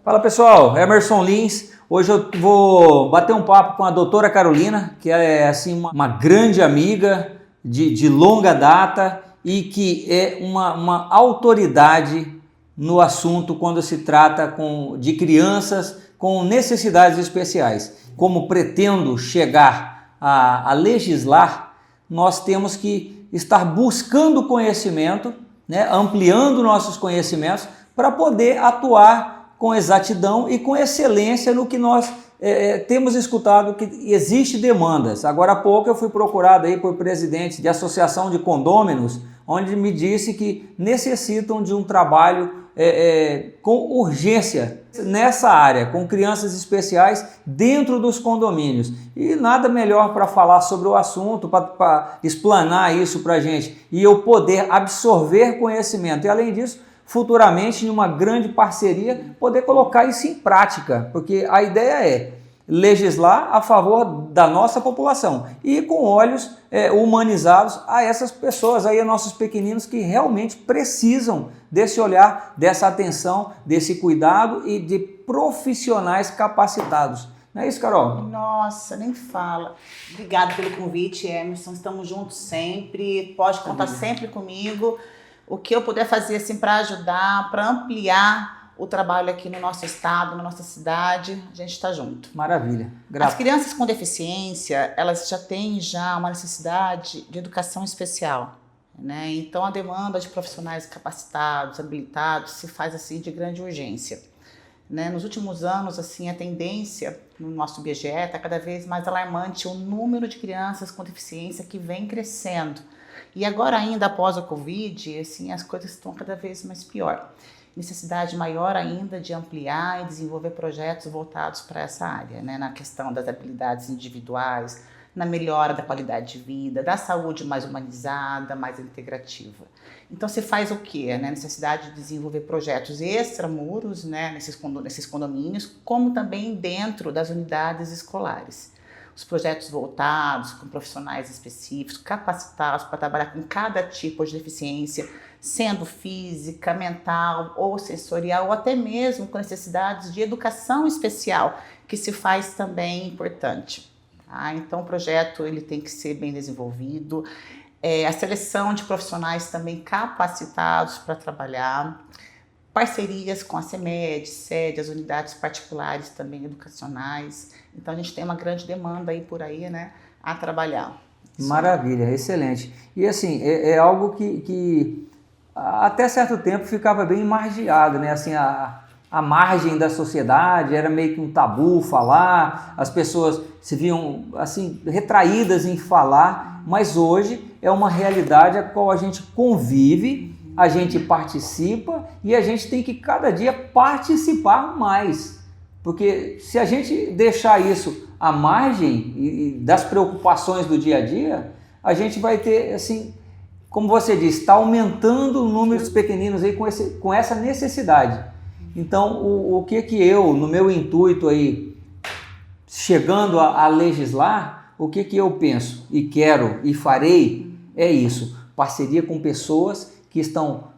Fala pessoal, Emerson Lins. Hoje eu vou bater um papo com a doutora Carolina, que é assim uma grande amiga de longa data e que é uma autoridade no assunto quando se trata de crianças com necessidades especiais. Como pretendo chegar a legislar, nós temos que estar buscando conhecimento, né, ampliando nossos conhecimentos para poder atuar com exatidão e com excelência no que nós temos escutado que existe demandas. Agora há pouco eu fui procurado aí por presidente de associação de condôminos, onde me disse que necessitam de um trabalho com urgência nessa área, com crianças especiais dentro dos condomínios. E nada melhor para falar sobre o assunto, para explanar isso para a gente e eu poder absorver conhecimento. E além disso, futuramente, em uma grande parceria, poder colocar isso em prática, porque a ideia é legislar a favor da nossa população e com olhos humanizados a essas pessoas, aí, a nossos pequeninos que realmente precisam desse olhar, dessa atenção, desse cuidado e de profissionais capacitados. Não é isso, Carol? Nossa, nem fala. Obrigada pelo convite, Emerson. Estamos juntos sempre. Pode contar sempre comigo. O que eu puder fazer assim, para ajudar, para ampliar o trabalho aqui no nosso estado, na nossa cidade, a gente está junto. Maravilha. As crianças com deficiência, elas já têm uma necessidade de educação especial, né? Então a demanda de profissionais capacitados, habilitados, se faz assim de grande urgência, né? Nos últimos anos, assim, a tendência no nosso IBGE está cada vez mais alarmante o número de crianças com deficiência que vem crescendo. E agora ainda após a Covid, assim, as coisas estão cada vez mais pior. Necessidade maior ainda de ampliar e desenvolver projetos voltados para essa área, né? Na questão das habilidades individuais, na melhora da qualidade de vida, da saúde mais humanizada, mais integrativa. Então se faz o quê? Né? Necessidade de desenvolver projetos extramuros, né? nesses condomínios, como também dentro das unidades escolares. Os projetos voltados com profissionais específicos, capacitados para trabalhar com cada tipo de deficiência, sendo física, mental ou sensorial, ou até mesmo com necessidades de educação especial, que se faz também importante. Tá? Então o projeto ele tem que ser bem desenvolvido, a seleção de profissionais também capacitados para trabalhar, parcerias com a CEMED, SED, as unidades particulares também educacionais. Então a gente tem uma grande demanda aí por aí, né, a trabalhar. Maravilha, excelente. E assim, é algo que até certo tempo ficava bem margeado, né? Assim, a margem da sociedade era meio que um tabu falar, as pessoas se viam assim retraídas em falar, mas hoje é uma realidade a qual a gente convive, a gente participa e a gente tem que cada dia participar mais. Porque se a gente deixar isso à margem das preocupações do dia a dia, a gente vai ter, assim, como você disse, está aumentando o número dos pequeninos aí com essa necessidade. Então, o que eu, no meu intuito aí, chegando a legislar, o que eu penso e quero e farei é isso, parceria com pessoas que estão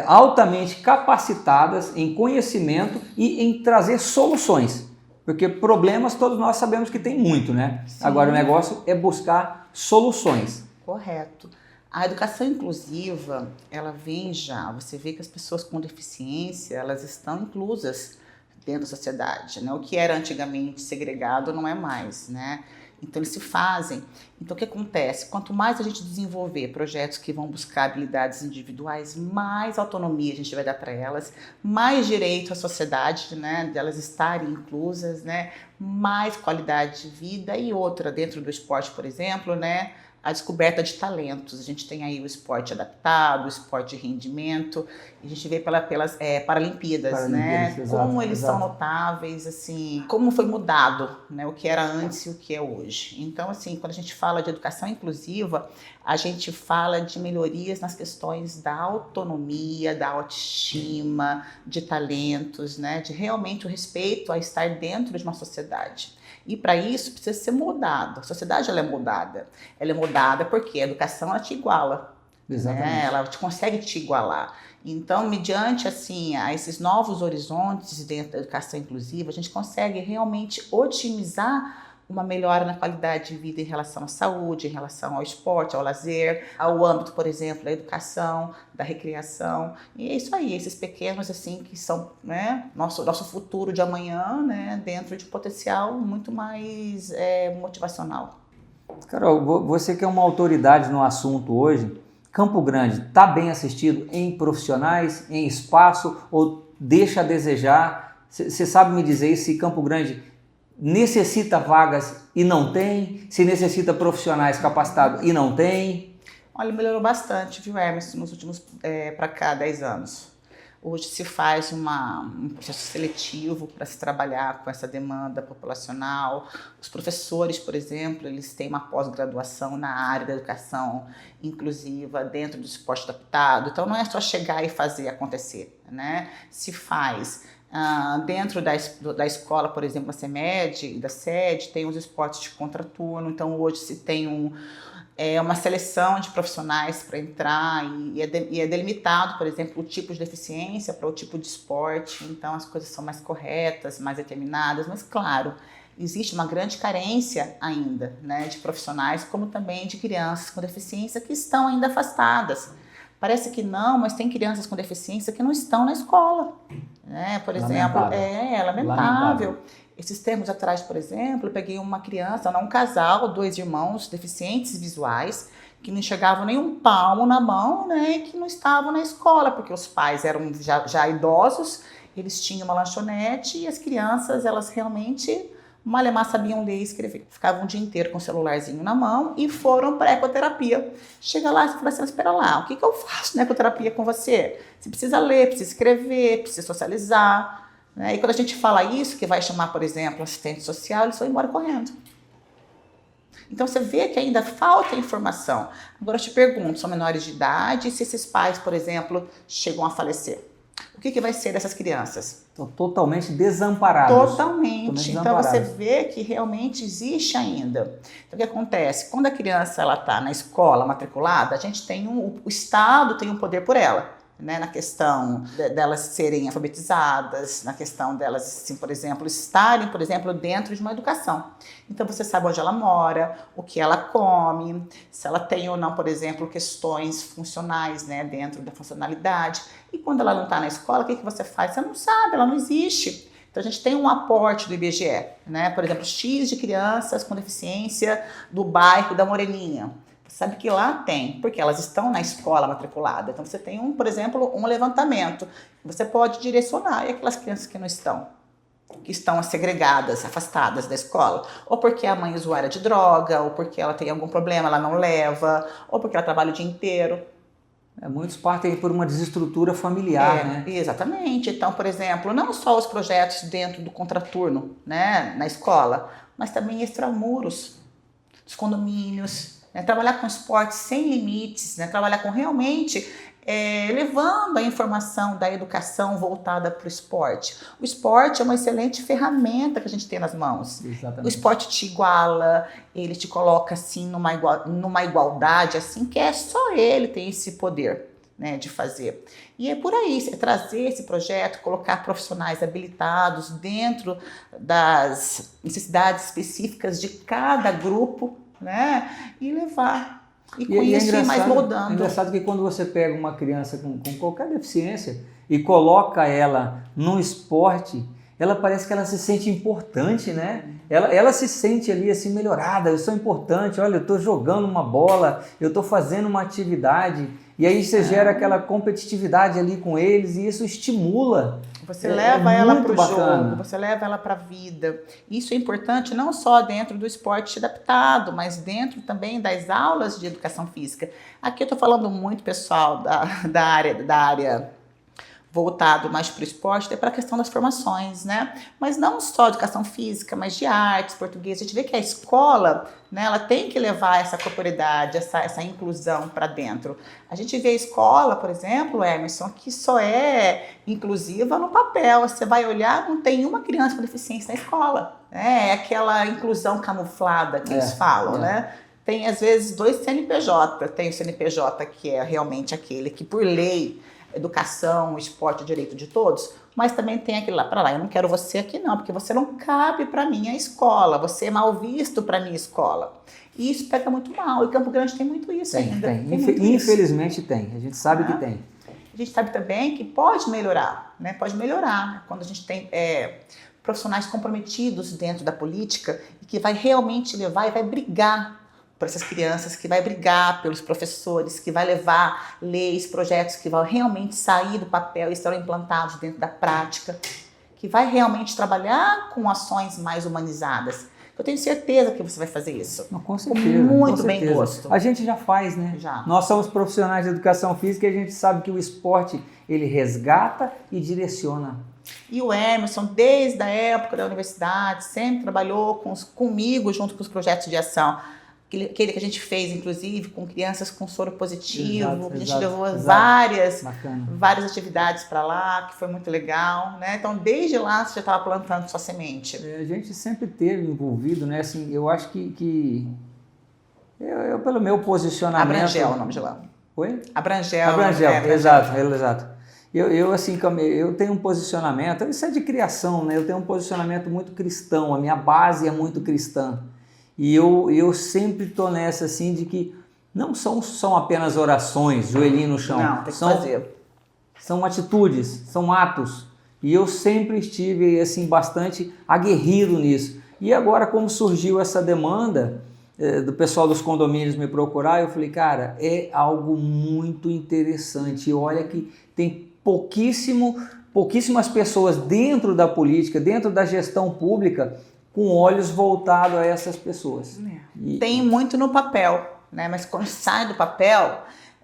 altamente capacitadas em conhecimento e em trazer soluções, porque problemas todos nós sabemos que tem muito, né? Sim. Agora o negócio é buscar soluções. Correto. A educação inclusiva, ela vem já, você vê que as pessoas com deficiência, elas estão inclusas dentro da sociedade, né? O que era antigamente segregado não é mais, né? Então eles se fazem. Então o que acontece? Quanto mais a gente desenvolver projetos que vão buscar habilidades individuais, mais autonomia a gente vai dar para elas, mais direito à sociedade, né, de elas estarem inclusas, né, mais qualidade de vida e outra dentro do esporte, por exemplo, né, a descoberta de talentos. A gente tem aí o esporte adaptado, o esporte de rendimento, a gente vê pelas Paralimpíadas, né? Exato, como eles são notáveis, assim, como foi mudado, né? O que era antes e o que é hoje. Então, assim, quando a gente fala de educação inclusiva, a gente fala de melhorias nas questões da autonomia, da autoestima, de talentos, né? De realmente o respeito a estar dentro de uma sociedade. E para isso precisa ser moldado. A sociedade ela é moldada. Ela é moldada porque a educação ela te iguala. Exatamente. né? Ela consegue te igualar. Então, mediante assim, a esses novos horizontes dentro da educação inclusiva, a gente consegue realmente otimizar uma melhora na qualidade de vida em relação à saúde, em relação ao esporte, ao lazer, ao âmbito, por exemplo, da educação, da recreação. E é isso aí, esses pequenos assim que são, né, nosso futuro de amanhã, né, dentro de um potencial muito mais motivacional. Carol, você que é uma autoridade no assunto hoje, Campo Grande está bem assistido em profissionais, em espaço ou deixa a desejar? Você sabe me dizer se Campo Grande necessita vagas e não tem? Se necessita profissionais capacitados e não tem? Olha, melhorou bastante, viu, Hermes, nos últimos, para cá, 10 anos. Hoje se faz um processo seletivo para se trabalhar com essa demanda populacional. Os professores, por exemplo, eles têm uma pós-graduação na área da educação inclusiva, dentro do esporte adaptado. Então, não é só chegar e fazer acontecer, né? Se faz. Dentro da escola, por exemplo, da CEMED e da SED, tem os esportes de contraturno. Então, hoje se tem uma seleção de profissionais para entrar e é delimitado, por exemplo, o tipo de deficiência para o tipo de esporte. Então, as coisas são mais corretas, mais determinadas. Mas, claro, existe uma grande carência ainda, né, de profissionais, como também de crianças com deficiência que estão ainda afastadas. Parece que não, mas tem crianças com deficiência que não estão na escola. Né? Por exemplo, é lamentável. Esses tempos atrás, por exemplo, eu peguei uma criança, um casal, 2 irmãos deficientes visuais, que não enxergavam nem um palmo na mão, né, e que não estavam na escola, porque os pais eram já idosos, eles tinham uma lanchonete e as crianças, elas realmente malemar sabiam ler e escrever. Ficavam o dia inteiro com o celularzinho na mão e foram para a ecoterapia. Chega lá e fala assim, espera lá, o que eu faço na ecoterapia com você? Você precisa ler, precisa escrever, precisa socializar. Né? E quando a gente fala isso, que vai chamar, por exemplo, assistente social, eles vão embora correndo. Então você vê que ainda falta informação. Agora eu te pergunto, são menores de idade, se esses pais, por exemplo, chegam a falecer? O que vai ser dessas crianças? Estão totalmente desamparados. Totalmente. Então você vê que realmente existe ainda. Então o que acontece? Quando a criança está na escola matriculada, a gente tem o Estado tem um poder por ela. Né, na questão delas serem alfabetizadas, na questão delas, assim, por exemplo, estarem, por exemplo, dentro de uma educação. Então você sabe onde ela mora, o que ela come, se ela tem ou não, por exemplo, questões funcionais, né, dentro da funcionalidade. E quando ela não está na escola, o que você faz? Você não sabe, ela não existe. Então a gente tem um aporte do IBGE, né, por exemplo, X de crianças com deficiência do bairro da Moreninha. Sabe que lá tem, porque elas estão na escola matriculada. Então você tem, por exemplo, um levantamento. Você pode direcionar e aquelas crianças que não estão, que estão segregadas, afastadas da escola, ou porque a mãe é usuária de droga, ou porque ela tem algum problema, ela não leva, ou porque ela trabalha o dia inteiro. Muitos partem por uma desestrutura familiar, né? Exatamente. Então, por exemplo, não só os projetos dentro do contraturno, né, na escola, mas também extramuros, os condomínios. Trabalhar com esporte sem limites, né? Trabalhar com realmente levando a informação da educação voltada para o esporte. O esporte é uma excelente ferramenta que a gente tem nas mãos. Exatamente. O esporte te iguala, ele te coloca assim numa igualdade assim que só ele tem esse poder, né, de fazer. E é por aí, é trazer esse projeto, colocar profissionais habilitados dentro das necessidades específicas de cada grupo, né? E levar. E com isso ir mais moldando. É engraçado que quando você pega uma criança com qualquer deficiência e coloca ela num esporte, ela parece que ela se sente importante, né? Ela se sente ali assim melhorada, eu sou importante, olha, eu estou jogando uma bola, eu estou fazendo uma atividade, e aí você gera aquela competitividade ali com eles e isso estimula. Você leva ela para o jogo, você leva ela para a vida. Isso é importante não só dentro do esporte adaptado, mas dentro também das aulas de educação física. Aqui eu estou falando muito, pessoal, da área voltado mais para o esporte, até para a questão das formações, né? Mas não só educação física, mas de artes, português. A gente vê que a escola, né, ela tem que levar essa corporeidade, essa inclusão para dentro. A gente vê a escola, por exemplo, Emerson, que só é inclusiva no papel. Você vai olhar, não tem uma criança com deficiência na escola. É aquela inclusão camuflada que eles falam, né? tem às vezes 2 CNPJ. Tem o CNPJ que é realmente aquele que por lei, educação, esporte, direito de todos, mas também tem aquele lá, para lá, eu não quero você aqui não, porque você não cabe para minha escola, você é mal visto para minha escola. E isso pega muito mal, e Campo Grande tem muito isso ainda. Tem. Muito Infelizmente tem, a gente sabe que tem. A gente sabe também que pode melhorar, né? Pode melhorar quando a gente tem profissionais comprometidos dentro da política e que vai realmente levar e vai brigar por essas crianças, que vai brigar pelos professores, que vai levar leis, projetos que vão realmente sair do papel e serão implantados dentro da prática, que vai realmente trabalhar com ações mais humanizadas. Eu tenho certeza que você vai fazer isso. Não, com certeza. Com muito com bem certeza. gosto. A gente já faz, né? Já. Nós somos profissionais de educação física e a gente sabe que o esporte, ele resgata e direciona. E o Emerson, desde a época da universidade, sempre trabalhou comigo junto com os projetos de ação. Aquele que a gente fez, inclusive, com crianças com soro positivo. A gente levou várias atividades para lá, que foi muito legal, né? Então, desde lá, você já estava plantando sua semente. A gente sempre teve envolvido, né? Assim, eu acho que eu, pelo meu posicionamento... Abrangel, o nome de lá. Oi? Abrangel. Exato. Eu tenho um posicionamento, isso é de criação, né? Eu tenho um posicionamento muito cristão, a minha base é muito cristã. E eu sempre estou nessa assim de que não são apenas orações, joelhinho no chão. Não, tem que fazer. São atitudes, são atos. E eu sempre estive assim bastante aguerrido nisso. E agora, como surgiu essa demanda do pessoal dos condomínios me procurar, eu falei, cara, é algo muito interessante. E olha que tem pouquíssimas pessoas dentro da política, dentro da gestão pública, com olhos voltados a essas pessoas. Tem muito no papel, né? Mas quando sai do papel,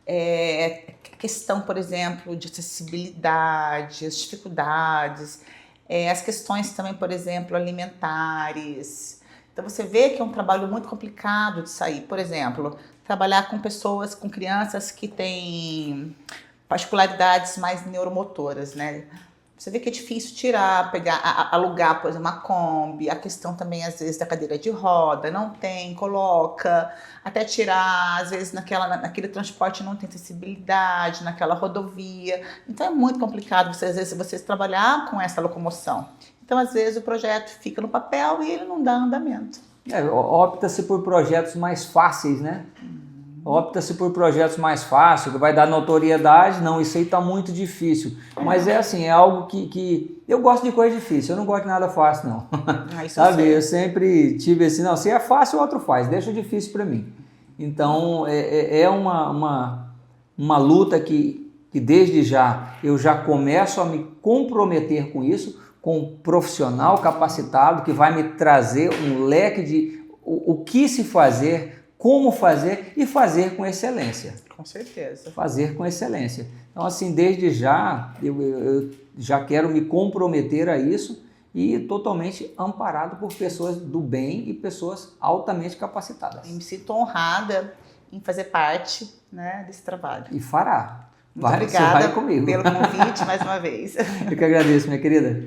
a questão, por exemplo, de acessibilidade, as dificuldades, as questões também, por exemplo, alimentares. Então você vê que é um trabalho muito complicado de sair. Por exemplo, trabalhar com pessoas, com crianças que têm particularidades mais neuromotoras, né? Você vê que é difícil tirar, alugar, por exemplo, uma Kombi, a questão também, às vezes, da cadeira de roda, não tem, coloca, até tirar, às vezes, naquele transporte não tem acessibilidade, naquela rodovia. Então, é muito complicado, às vezes, você trabalhar com essa locomoção. Então, às vezes, o projeto fica no papel e ele não dá andamento. Opta-se por projetos mais fáceis, né? Opta-se por projetos mais fáceis, que vai dar notoriedade. Não, isso aí está muito difícil. Mas é assim, é algo que... Eu gosto de coisa difícil, eu não gosto de nada fácil, não. Sabe? Eu sempre tive assim, não, se é fácil, o outro faz, deixa difícil para mim. Então, é uma luta que desde já eu já começo a me comprometer com isso, com um profissional capacitado que vai me trazer um leque de o que se fazer, como fazer e fazer com excelência. Com certeza. Fazer com excelência. Então, assim, desde já, eu já quero me comprometer a isso e totalmente amparado por pessoas do bem e pessoas altamente capacitadas. E me sinto honrada em fazer parte, né, desse trabalho. E fará. Muito obrigada comigo. pelo convite mais uma vez. Eu que agradeço, minha querida.